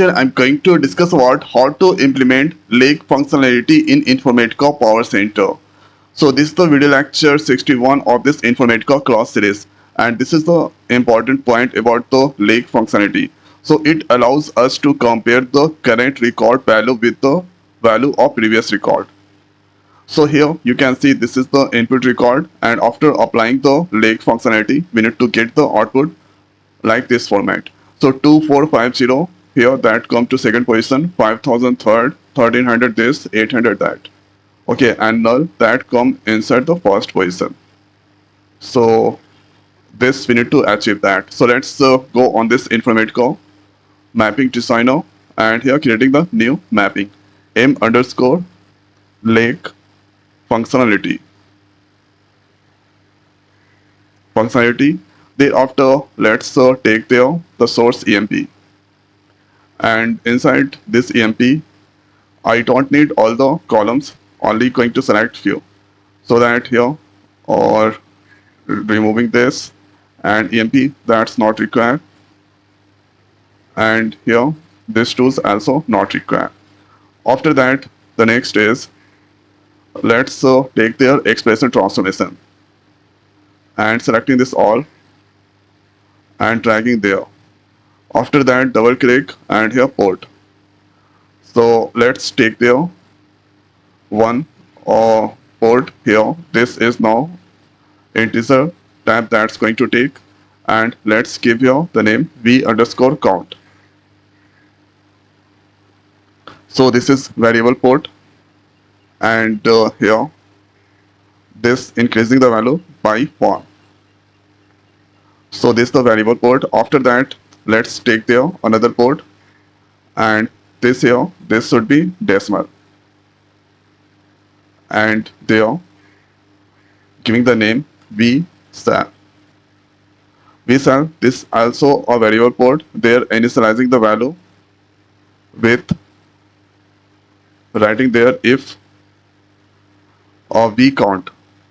I'm going to discuss about how to implement lake functionality in Informatica Power Center. So this is the video lecture 61 of this Informatica class series, and this is the important point about the lake functionality. So it allows us to compare the current record value with the value of previous record. So here you can see this is the input record, and after applying the lake functionality, we need to get the output like this format. So 2450 here, that come to second position, 5000 third, 1300 this, 800 that. Okay, and null that come inside the first position. So this we need to achieve that. So let's go on this Informatica mapping designer, and here creating the new mapping m underscore lake functionality. Thereafter let's take there the source emp, and inside this emp I don't need all the columns, only going to select few, so that here or removing this, and emp that's not required, and here this tools also not required. After that, the next is let's take their expression transformation, and selecting this all and dragging there. After that, double click and here port. So let's take there one port here. This is now integer type that's going to take, and let's give here the name v underscore count. So this is variable port, and here this increasing the value by 1. So this is the variable port. After that, let's take there another port, and this here, this should be decimal, and there giving the name vsal. This also a variable port. There initializing the value with writing there if v count.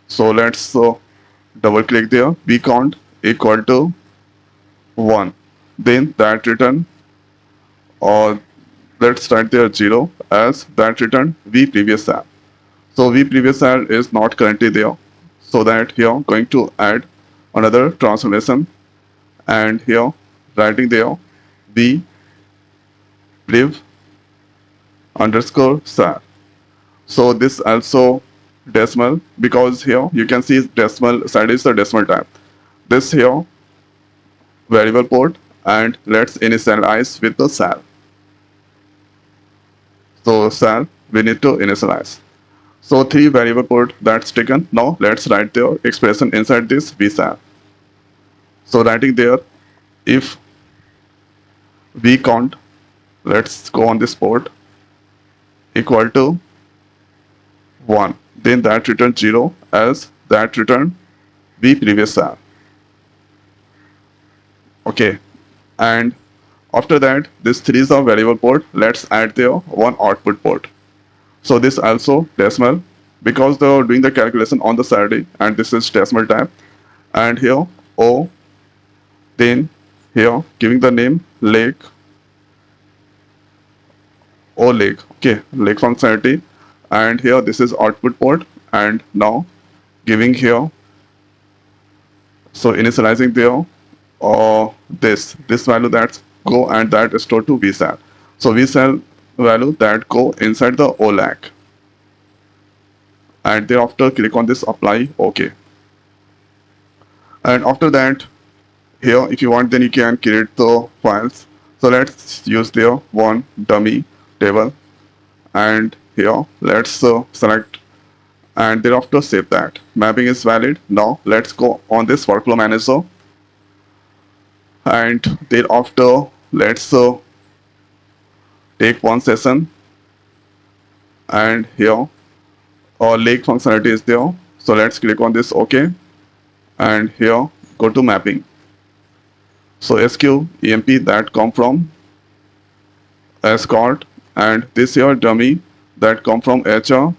So let's double click there, v count equal to 1. Then that return, or let's write there 0 as that return v previous sal. So v previous sal is not currently there, so that here going to add another transformation, and here writing there v prev underscore sal. So this also decimal, because here you can see decimal side is the decimal type. This here variable port, and let's initialize with the sal. So sal we need to initialize. So 3 variable port that's taken. Now let's write the expression inside this vsal. So writing there if v count, let's go on this port, equal to 1, then that return 0 as that return v previous sal. Okay, and after that this 3 is a variable port. Let's add there one output port. So this also decimal, because they're doing the calculation on the Saturday, and this is decimal type. And here o, then here giving the name lake, o lake. Okay, lake functionality, and here this is output port, and now giving here, so initializing there this value that's go, and that is stored to vsal. So vsal value that go inside the OLAC, and thereafter click on this apply. Okay, and after that here if you want, then you can create the files. So let's use there one dummy table, and here let's select, and thereafter save that. Mapping is valid. Now let's go on this workflow manager, and thereafter let's take one session, and here our lake functionality is there. So let's click on this OK, and here go to mapping. So SQ EMP that come from escort, and this here dummy that come from HR,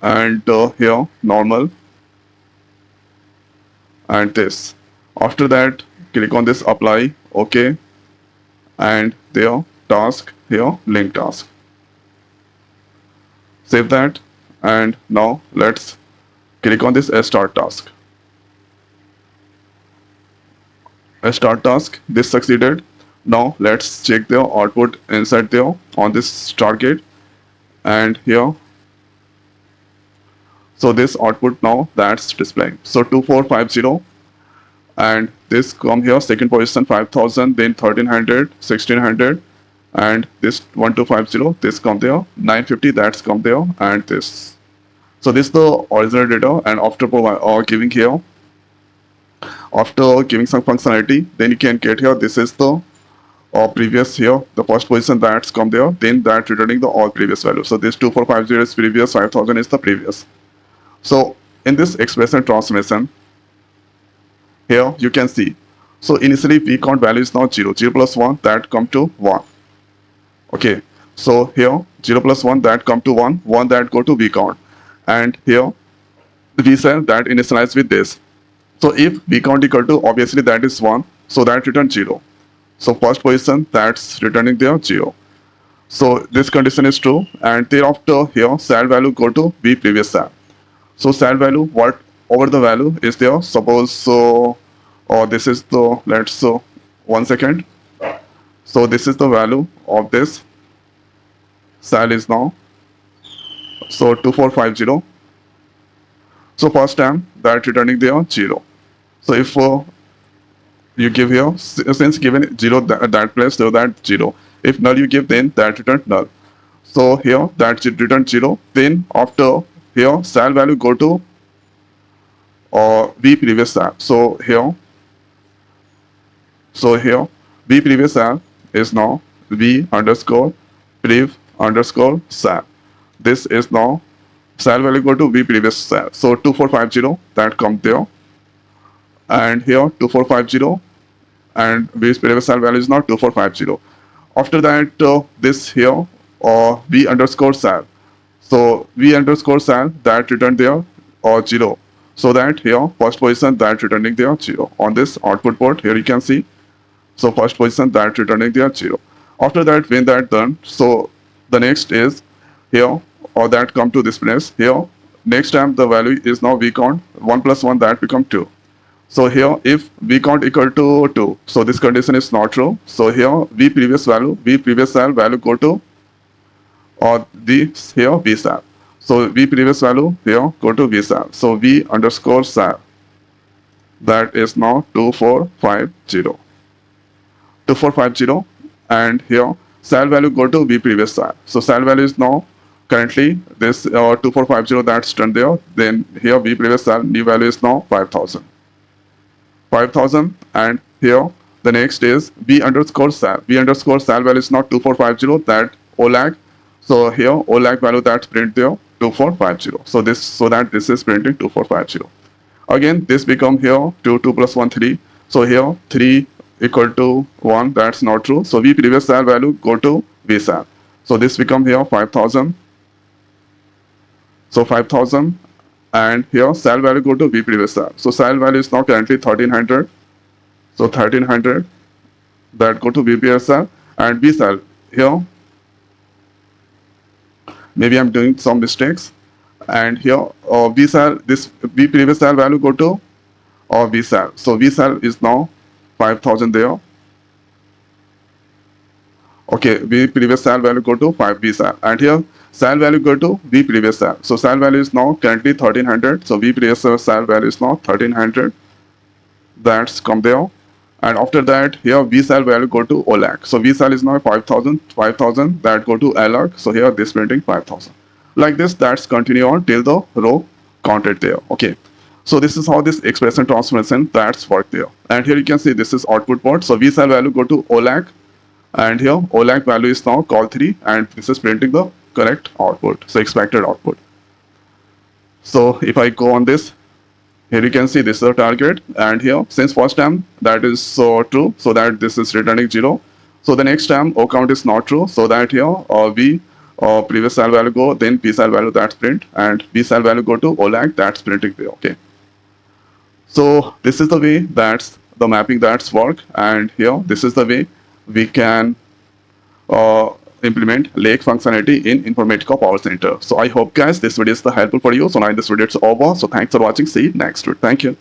and here normal, and after that click on this apply. OK, and there task here, link task. Save that, and now let's click on this start task. A start task, this succeeded. Now let's check the output inside there on this target, and here, so this output now that's displaying. So 2450, and this come here second position 5000, then 1300, 1600, and this 1250, this come there 950, that's come there, and this. So this is the original data, and after giving here, after giving some functionality, then you can get here, this is the previous here, the first position that's come there, then that returning the all previous values. So this 2450 is previous, 5000 is the previous. So in this expression transformation, here you can see, so initially v count value is now 0, 0 plus 1, that come to 1. Okay, so here 0 plus 1, that come to 1, 1 that go to v count, and here v cell that initialize with this. So if v count equal to, obviously that is 1, so that return 0. So first position that's returning there 0. So this condition is true, and thereafter here cell value go to v previous cell. So cell value, what over the value is there, suppose so, or this is the, let's so 1 second. So this is the value of this cell is now, so 2450. So first time that returning there 0. So if you give here, since given 0 that place, so that 0. If null you give, then that return null. So here that return 0. Then after here cell value go to v previous cell. So here v previous cell is now v underscore prev underscore cell. This is now cell value go to v previous cell. So 2450 that come there, and here 2450, and v previous cell value is now 2450. After that this here v underscore cell. So v underscore cell that return there 0. So that here first position that returning there 0 on this output port. Here you can see. So first position that returning there 0. After that, when that done, so the next is here, or that come to this place here. Next time the value is now v count 1 plus 1, that become 2. So here if v count equal to 2, so this condition is not true. So here v previous cell value go to this here v cell. So v previous value here go to v cell. So v underscore cell, that is now 2450. 2450, and here cell value go to v previous cell. So cell value is now currently this 2450 that's turned there. Then here v previous cell new value is now 5000. 5000, and here the next is v underscore cell. V underscore cell value is not 2450, that OLAG. So here OLAG value that's print there 2450. So this is printing 2450. Again this become here 2 plus 1 3. So here 3 equal to 1, that's not true. So v previous cell value go to v cell. So this become here 5000. So 5000, and here cell value go to v previous cell. So cell value is now currently 1300. So 1300 that go to v previous cell, and v cell here. Maybe I'm doing some mistakes. And here v cell, this v previous cell value go to v cell. So v cell is now 5000 there. Okay, v previous cell value go to 5 v cell, and here cell value go to v previous cell. So cell value is now currently 1300. So v previous cell value is now 1300. That's come there, and after that here v cell value go to OLAG. So v cell is now 5000 that go to LOG. So here this printing 5000. Like this, that's continue on till the row counted there. Okay. So this is how this expression transformation that's work there. And here you can see this is output port. So v cell value go to OLAG, and here OLAG value is now call 3, and this is printing the correct output, so expected output. So if I go on this, here you can see this is the target, and here since first time that is so true, so that this is returning 0. So the next time O count is not true, so that here v previous cell value go, then p cell value that's print, and v cell value go to OLAG, that's printing there. Okay. So this is the way that's the mapping that's work, and here this is the way we can implement lake functionality in Informatica Power Center. So I hope guys this video is helpful for you. So now this video is over. So thanks for watching. See you next week. Thank you.